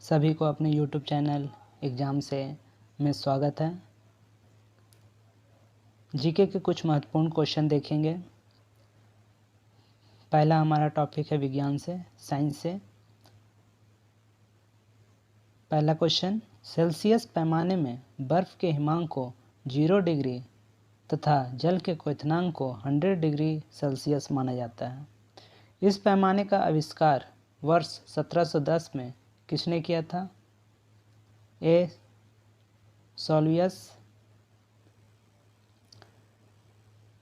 सभी को अपने YouTube चैनल एग्ज़ाम से में स्वागत है। जीके के कुछ महत्वपूर्ण क्वेश्चन देखेंगे। पहला हमारा टॉपिक है विज्ञान से, साइंस से। पहला क्वेश्चन, सेल्सियस पैमाने में बर्फ़ के हिमांक को 0 डिग्री तथा जल के क्वथनांक को 100 डिग्री सेल्सियस माना जाता है। इस पैमाने का आविष्कार वर्ष 1710 में किसने किया था? ए. सोल्वियस।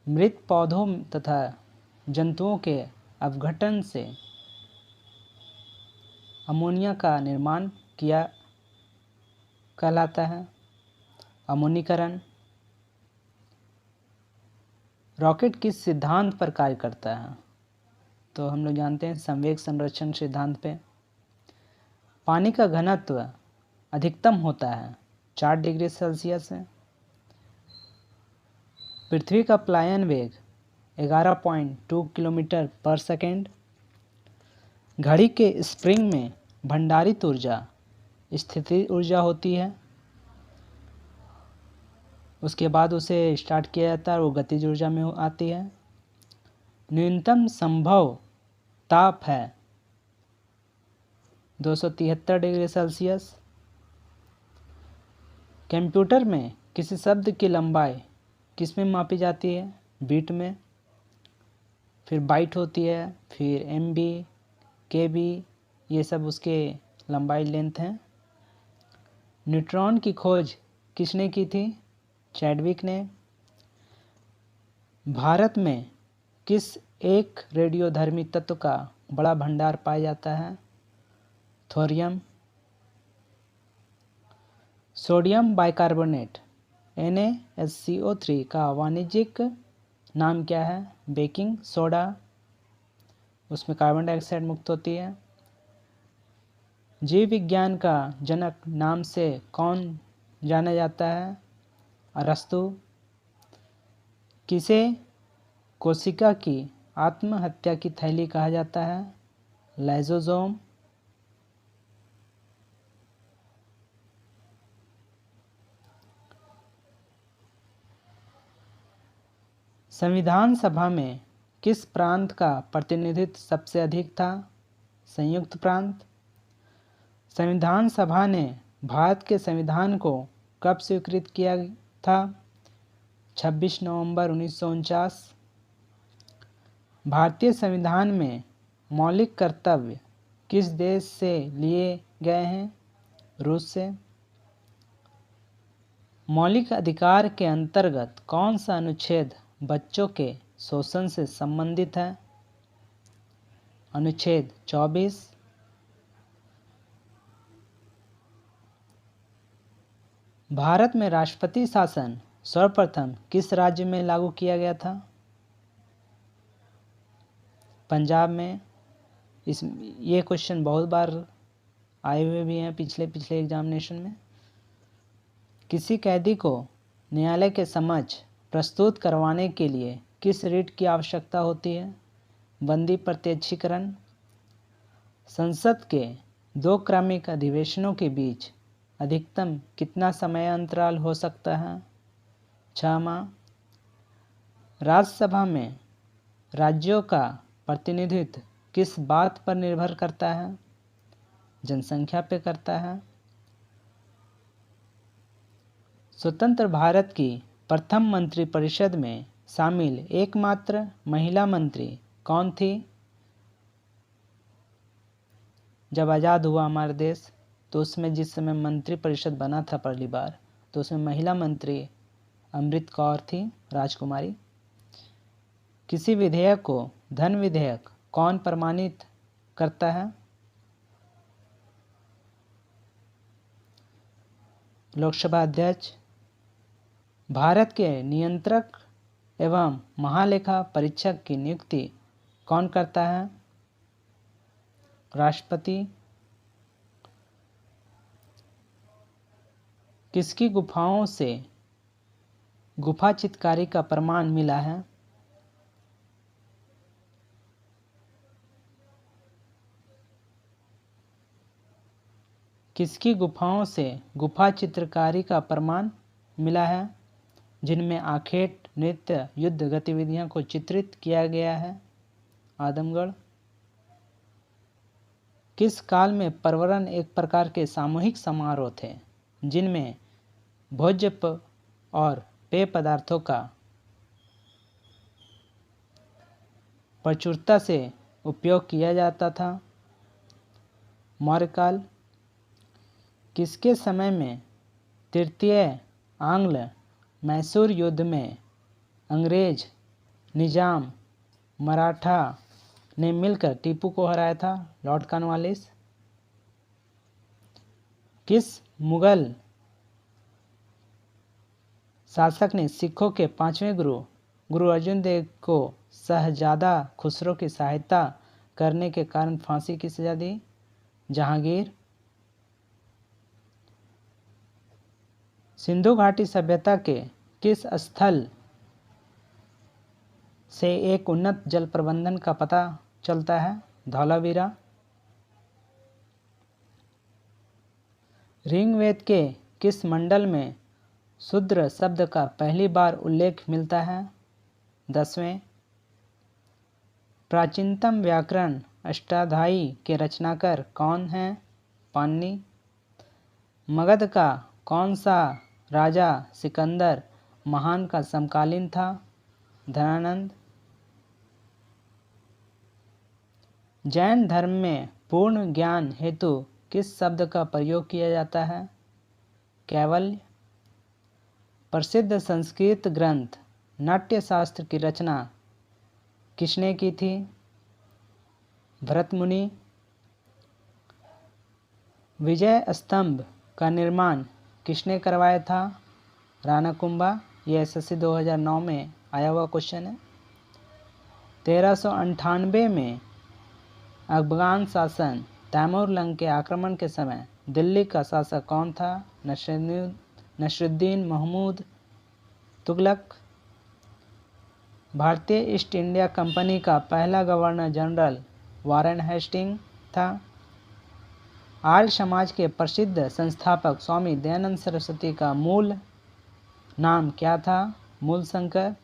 मृत पौधों तथा जंतुओं के अपघटन से अमोनिया का निर्माण किया कहलाता है अमोनीकरण। रॉकेट किस सिद्धांत पर कार्य करता है? तो हम लोग जानते हैं संवेग संरक्षण सिद्धांत पे। पानी का घनत्व अधिकतम होता है 4 डिग्री सेल्सियस से। पृथ्वी का प्लायन वेग 11.2 किलोमीटर पर सेकेंड। घड़ी के स्प्रिंग में भंडारित ऊर्जा स्थितिज ऊर्जा होती है, उसके बाद उसे स्टार्ट किया जाता है और वो गतिज ऊर्जा में आती है। न्यूनतम संभव ताप है 273 डिग्री सेल्सियस। कंप्यूटर में किसी शब्द की लंबाई किस में मापी जाती है? बीट में। फिर बाइट होती है, फिर एमबी, केबी, ये सब उसके लंबाई लेंथ हैं। न्यूट्रॉन की खोज किसने की थी? चैडविक ने। भारत में किस एक रेडियोधर्मी तत्व का बड़ा भंडार पाया जाता है? थोरियम। सोडियम बाइकार्बोनेट NaSCO3 का वाणिज्यिक नाम क्या है? Baking soda. उसमें कार्बन डाइऑक्साइड मुक्त होती है। जीव विज्ञान का जनक नाम से कौन जाना जाता है? अरस्तु। किसे कोशिका की आत्महत्या की थैली कहा जाता है? लाइसोसोम। संविधान सभा में किस प्रांत का प्रतिनिधित्व सबसे अधिक था? संयुक्त प्रांत। संविधान सभा ने भारत के संविधान को कब स्वीकृत किया था? 26 नवंबर 1949। भारतीय संविधान में मौलिक कर्तव्य किस देश से लिए गए हैं? रूस से। मौलिक अधिकार के अंतर्गत कौन सा अनुच्छेद बच्चों के शोषण से संबंधित है? अनुच्छेद 24। भारत में राष्ट्रपति शासन सर्वप्रथम किस राज्य में लागू किया गया था? पंजाब में। ये क्वेश्चन बहुत बार आए हुए भी हैं पिछले एग्जामिनेशन में। किसी कैदी को न्यायालय के समक्ष प्रस्तुत करवाने के लिए किस रिट की आवश्यकता होती है? बंदी प्रत्यक्षीकरण। संसद के 2 क्रमिक अधिवेशनों के बीच अधिकतम कितना समय अंतराल हो सकता है? 6 माह। राज्यसभा में राज्यों का प्रतिनिधित्व किस बात पर निर्भर करता है? जनसंख्या पे करता है। स्वतंत्र भारत की प्रथम मंत्रिपरिषद में शामिल एकमात्र महिला मंत्री कौन थी? जब आज़ाद हुआ हमारा देश तो उसमें जिस समय मंत्रिपरिषद बना था पहली बार, तो उसमें महिला मंत्री अमृत कौर थी, राजकुमारी। किसी विधेयक को धन विधेयक कौन प्रमाणित करता है? लोकसभा अध्यक्ष। भारत के नियंत्रक एवं महालेखा परीक्षक की नियुक्ति कौन करता है? राष्ट्रपति। किसकी गुफाओं से गुफा चित्रकारी का प्रमाण मिला है? किसकी गुफाओं से गुफा चित्रकारी का प्रमाण मिला है, जिनमें आखेट, नृत्य, युद्ध गतिविधियों को चित्रित किया गया है? आदमगढ़। किस काल में पर्वरन एक प्रकार के सामूहिक समारोह थे, जिनमें भोज्य और पेय पदार्थों का प्रचुरता से उपयोग किया जाता था? मौर्यकाल। किसके समय में तृतीय आंग्ल मैसूर युद्ध में अंग्रेज, निजाम, मराठा ने मिलकर टीपू को हराया था? Lord Cornwallis. किस मुगल शासक ने सिखों के पांचवें गुरु अर्जुन देव को शहजादा खुसरो की सहायता करने के कारण फांसी की सजा दी? जहांगीर। सिंधु घाटी सभ्यता के किस स्थल से एक उन्नत जल प्रबंधन का पता चलता है? धौलावीरा। ऋग्वेद के किस मंडल में शूद्र शब्द का पहली बार उल्लेख मिलता है? 10वें। प्राचीनतम व्याकरण अष्टाध्यायी के रचनाकार कौन हैं? पाणिनि। मगध का कौन सा राजा सिकंदर महान का समकालीन था? धनानंद। जैन धर्म में पूर्ण ज्ञान हेतु किस शब्द का प्रयोग किया जाता है? कैवल्य। प्रसिद्ध संस्कृत ग्रंथ नाट्यशास्त्र की रचना किसने की थी? भरत मुनि। विजय स्तंभ का निर्माण किसने करवाया था? राणा कुंभा। यह एसएससी 2009 में आया हुआ क्वेश्चन है। 1398 में अफगान शासन तैमूर लंग के आक्रमण के समय दिल्ली का शासक कौन था? नसरुद्दीन महमूद तुगलक। भारतीय ईस्ट इंडिया कंपनी का पहला गवर्नर जनरल वारेन हेस्टिंग था। आर्य समाज के प्रसिद्ध संस्थापक स्वामी दयानंद सरस्वती का मूल नाम क्या था? मूलशंकर।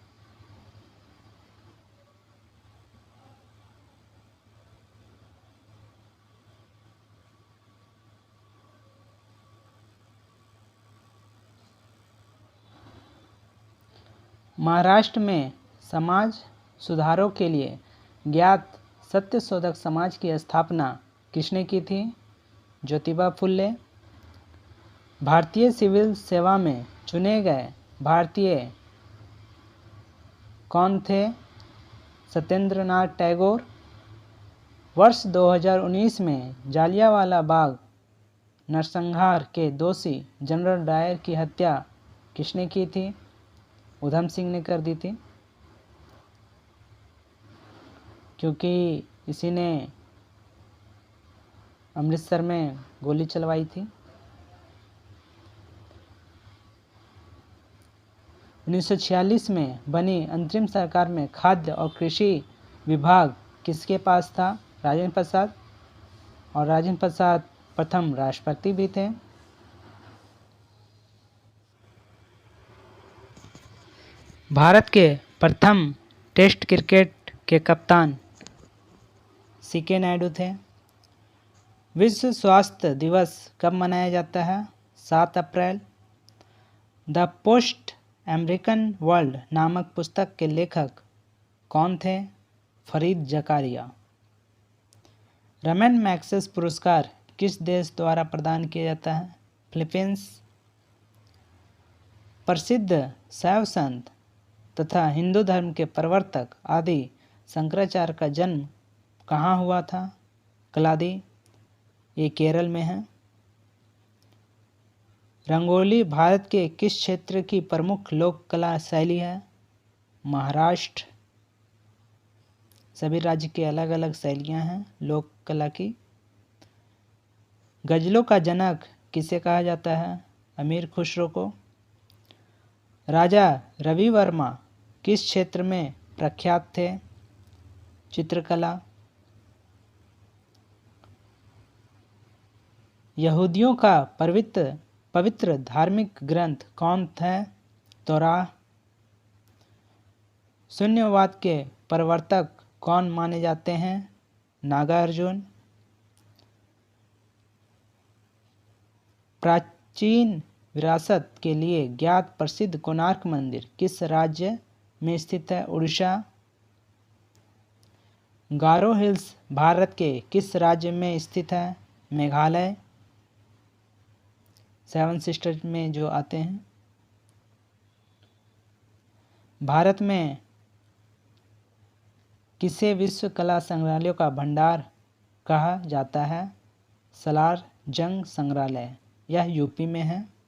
महाराष्ट्र में समाज सुधारों के लिए ज्ञात सत्यशोधक समाज की स्थापना किसने की थी? ज्योतिबा फुले। भारतीय सिविल सेवा में चुने गए भारतीय कौन थे? सत्येंद्र नाथ टैगोर। वर्ष 2019 में जालियांवाला बाग नरसंहार के दोषी जनरल डायर की हत्या किसने की थी? उधम सिंह ने कर दी थी, क्योंकि इसी ने अमृतसर में गोली चलवाई थी। 1946 में बनी अंतरिम सरकार में खाद्य और कृषि विभाग किसके पास था? राजेंद्र प्रसाद। और राजेंद्र प्रसाद प्रथम राष्ट्रपति भी थे। भारत के प्रथम टेस्ट क्रिकेट के कप्तान सीके नायडू थे। विश्व स्वास्थ्य दिवस कब मनाया जाता है? 7 अप्रैल। द पोस्ट अमेरिकन वर्ल्ड नामक पुस्तक के लेखक कौन थे? फरीद जकारिया। रमन मैग्सेस पुरस्कार किस देश द्वारा प्रदान किया जाता है? फिलीपींस। प्रसिद्ध शैव संत तथा हिंदू धर्म के प्रवर्तक आदि शंकराचार्य का जन्म कहाँ हुआ था? कलादी। ये केरल में है। रंगोली भारत के किस क्षेत्र की प्रमुख लोक कला शैली है? महाराष्ट्र। सभी राज्य की अलग अलग शैलियाँ हैं लोक कला की। गजलों का जनक किसे कहा जाता है? अमीर खुसरो को। राजा रवि वर्मा किस क्षेत्र में प्रख्यात थे? चित्रकला। यहूदियों का पवित्र धार्मिक ग्रंथ कौन है? तौराह। शून्यवाद के प्रवर्तक कौन माने जाते हैं? नागार्जुन। प्राचीन विरासत के लिए ज्ञात प्रसिद्ध कोणार्क मंदिर किस राज्य में स्थित है? उड़ीसा। गारो हिल्स भारत के किस राज्य में स्थित है? मेघालय। सेवन सिस्टर्स में जो आते हैं। भारत में किसे विश्व कला संग्रहालयों का भंडार कहा जाता है? सलार जंग संग्रहालय, यह यूपी में है।